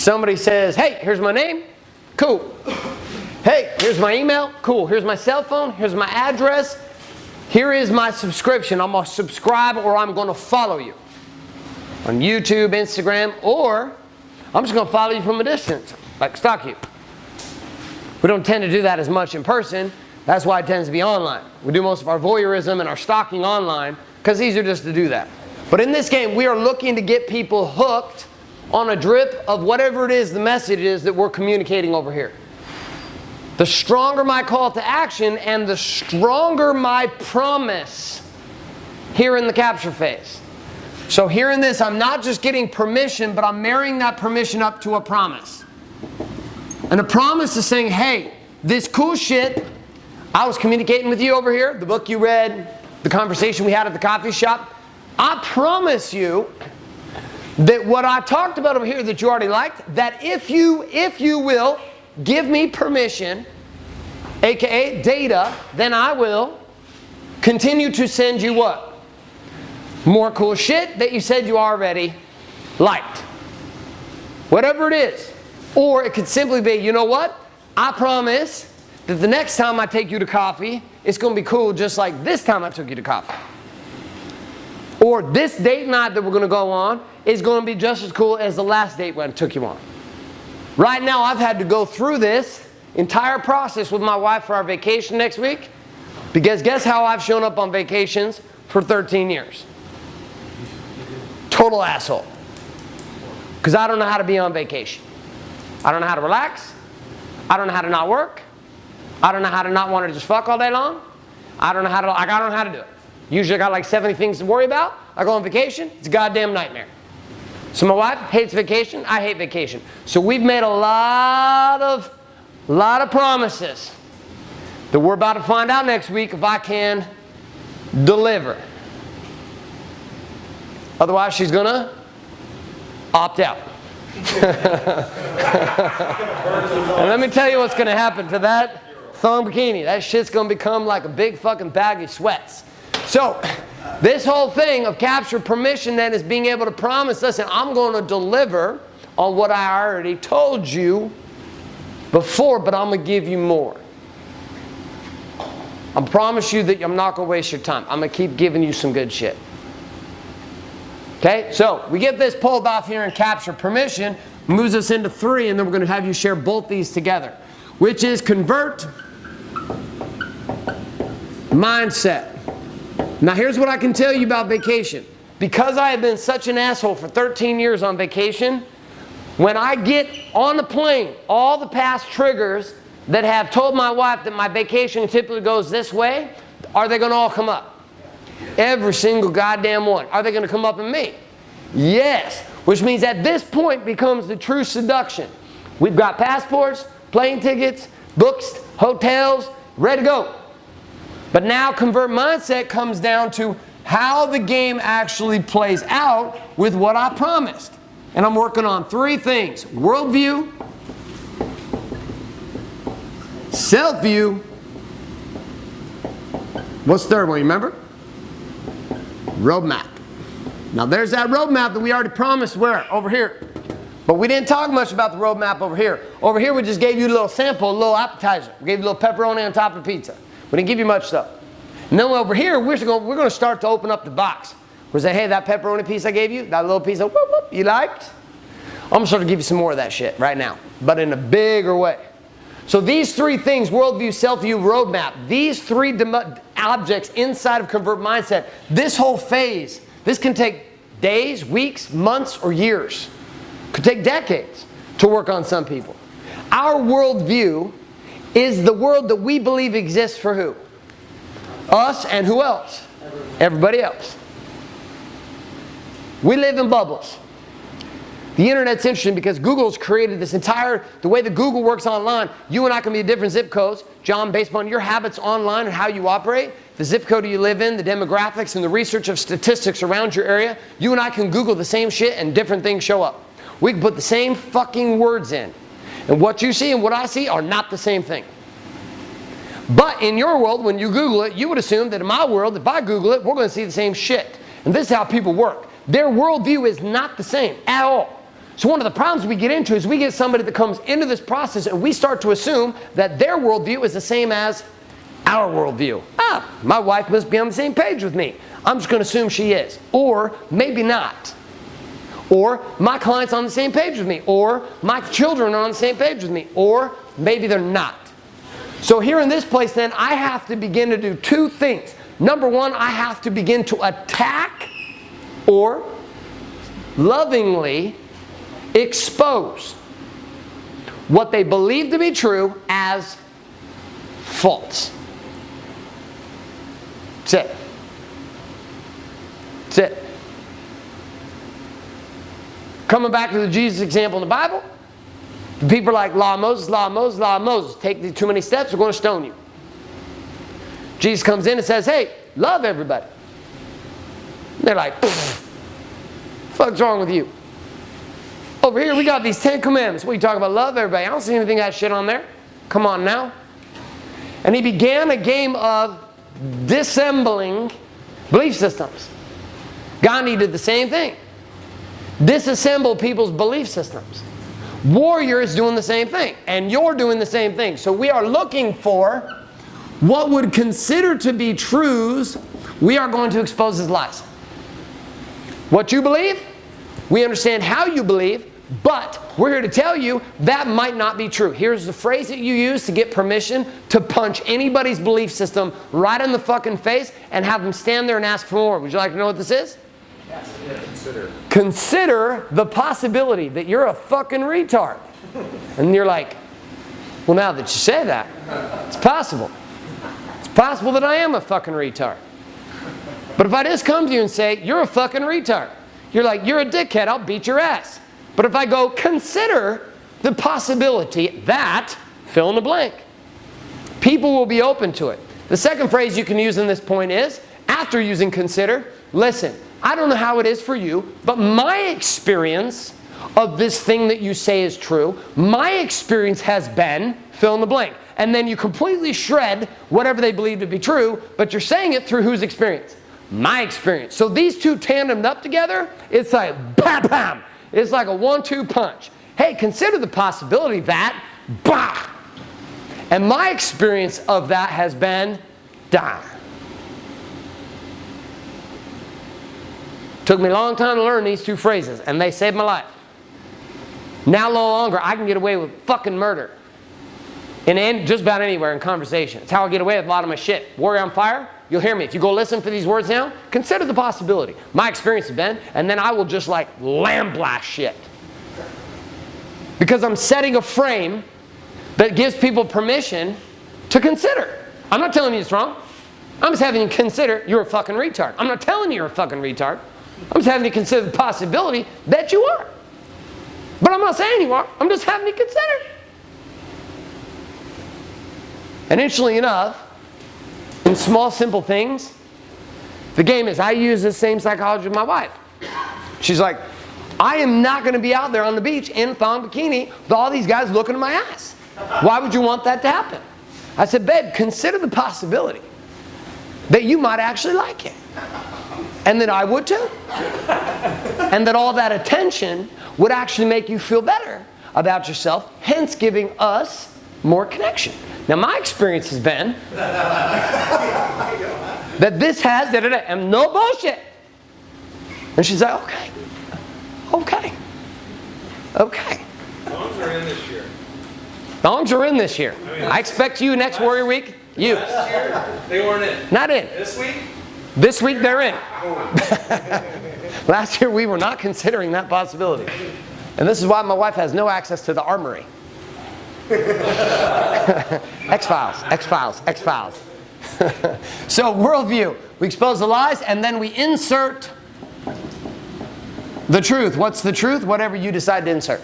Somebody says, hey, here's my name. Cool. Hey, here's my email. Cool. Here's my cell phone. Here's my address. Here is my subscription. I'm going to subscribe or I'm going to follow you on YouTube, Instagram, or I'm just going to follow you from a distance, like stalk you. We don't tend to do that as much in person. That's why it tends to be online. We do most of our voyeurism and our stalking online because it's easier just to do that. But in this game, we are looking to get people hooked on a drip of whatever it is the message is that we're communicating over here. The stronger my call to action and the stronger my promise here in the capture phase. So here in this, I'm not just getting permission, but I'm marrying that permission up to a promise. And a promise is saying, hey, this cool shit, I was communicating with you over here, the book you read, the conversation we had at the coffee shop. I promise you that what I talked about over here that you already liked, that if you will give me permission, aka data, then I will continue to send you what? More cool shit that you said you already liked. Whatever it is. Or it could simply be, you know what? I promise that the next time I take you to coffee, it's going to be cool just like this time I took you to coffee. Or this date night that we're going to go on is going to be just as cool as the last date when I took you on. Right now I've had to go through this entire process with my wife for our vacation next week, because guess how I've shown up on vacations for 13 years? Total asshole. Because I don't know how to be on vacation. I don't know how to relax. I don't know how to not work. I don't know how to not want to just fuck all day long. I don't know how to do it. Usually I got like 70 things to worry about. I go on vacation, it's a goddamn nightmare. So my wife hates vacation, I hate vacation. So we've made a lot of promises that we're about to find out next week if I can deliver. Otherwise she's gonna opt out. And let me tell you what's gonna happen to that thong bikini. That shit's gonna become like a big fucking bag of sweats. So this whole thing of capture permission then is being able to promise, listen, I'm going to deliver on what I already told you before, but I'm going to give you more. I promise you that I'm not going to waste your time. I'm going to keep giving you some good shit. Okay, so we get this pulled off here and capture permission, moves us into 3, and then we're going to have you share both these together, which is convert mindset. Now here's what I can tell you about vacation. Because I have been such an asshole for 13 years on vacation, when I get on the plane, all the past triggers that have told my wife that my vacation typically goes this way, are they going to all come up? Every single goddamn one. Are they going to come up in me? Yes. Which means at this point becomes the true seduction. We've got passports, plane tickets, books, hotels, ready to go. But now convert mindset comes down to how the game actually plays out with what I promised. And I'm working on 3 things: worldview, self-view. What's the third one, you remember? Roadmap. Now there's that roadmap that we already promised where? Over here. But we didn't talk much about the roadmap over here. Over here we just gave you a little sample, a little appetizer. We gave you a little pepperoni on top of pizza. We didn't give you much stuff. And then over here, we're going to start to open up the box. We're going to say, hey, that pepperoni piece I gave you, that little piece of whoop, whoop, you liked? I'm going to start to give you some more of that shit right now, but in a bigger way. So these 3 things, worldview, self-view, roadmap, these 3 objects inside of convert mindset, this whole phase, this can take days, weeks, months, or years. Could take decades to work on some people. Our worldview is the world that we believe exists for who? Us and who else? Everybody else. We live in bubbles. The internet's interesting because Google's created this entire, the way that Google works online, you and I can be different zip codes, John, based upon your habits online and how you operate, the zip code you live in, the demographics and the research of statistics around your area, you and I can Google the same shit and different things show up. We can put the same fucking words in. And what you see and what I see are not the same thing. But in your world, when you Google it, you would assume that in my world, if I Google it, we're going to see the same shit. And this is how people work. Their worldview is not the same at all. So one of the problems we get into is we get somebody that comes into this process and we start to assume that their worldview is the same as our worldview. My wife must be on the same page with me. I'm just going to assume she is. Or maybe not. Or my client's on the same page with me. Or my children are on the same page with me. Or maybe they're not. So here in this place then, I have to begin to do two things. Number one, I have to begin to attack or lovingly expose what they believe to be true as false. That's it. That's it. Coming back to the Jesus example in the Bible, the people are like, law of Moses, law of Moses, law of Moses. Take too many steps, we're going to stone you. Jesus comes in and says, hey, love everybody. And they're like, fuck's wrong with you? Over here we got these 10 commandments. What are you talking about? Love everybody. I don't see anything that shit on there. Come on now. And he began a game of dissembling belief systems. Gandhi did the same thing. Disassemble people's belief systems. Warrior is doing the same thing. And you're doing the same thing. So we are looking for what would consider to be truths. We are going to expose as lies. What you believe, we understand how you believe, but we're here to tell you that might not be true. Here's the phrase that you use to get permission to punch anybody's belief system right in the fucking face and have them stand there and ask for more. Would you like to know what this is? Yes. Yeah, consider. Consider the possibility that you're a fucking retard. And you're like, well, now that you say that, it's possible. It's possible that I am a fucking retard. But if I just come to you and say, you're a fucking retard, you're like, you're a dickhead, I'll beat your ass. But if I go, consider the possibility that, fill in the blank, people will be open to it. The second phrase you can use in this point is, after using consider, listen, I don't know how it is for you, but my experience of this thing that you say is true, my experience has been, fill in the blank. And then you completely shred whatever they believe to be true, but you're saying it through whose experience? My experience. So these two tandemed up together, it's like bam, bam. It's like a 1-2 punch. Hey, consider the possibility that, bah! And my experience of that has been, da. Took me a long time to learn these two phrases, and they saved my life. Now no longer, I can get away with fucking murder. In just about anywhere in conversation. It's how I get away with a lot of my shit. Warrior on fire, you'll hear me. If you go listen for these words now, consider the possibility. My experience has been, and then I will just like lamb-blast shit. Because I'm setting a frame that gives people permission to consider. I'm not telling you it's wrong. I'm just having you consider you're a fucking retard. I'm not telling you you're a fucking retard. I'm just having you consider the possibility that you are. But I'm not saying you are. I'm just having you consider. And interestingly enough, in small, simple things, the game is I use the same psychology with my wife. She's like, I am not going to be out there on the beach in a thong bikini with all these guys looking at my ass. Why would you want that to happen? I said, babe, consider the possibility that you might actually like it. And that I would too. And that all that attention would actually make you feel better about yourself, hence giving us more connection. Now my experience has been that this has da-da-da, and no bullshit. And she's like, okay. Thongs are in this year. Thongs are in this year. I expect you next Warrior Week. You. Last year, they weren't in. Not in. This week? This week they're in. Last year we were not considering that possibility. And this is why my wife has no access to the armory. X-Files. So worldview. We expose the lies and then we insert the truth. What's the truth? Whatever you decide to insert.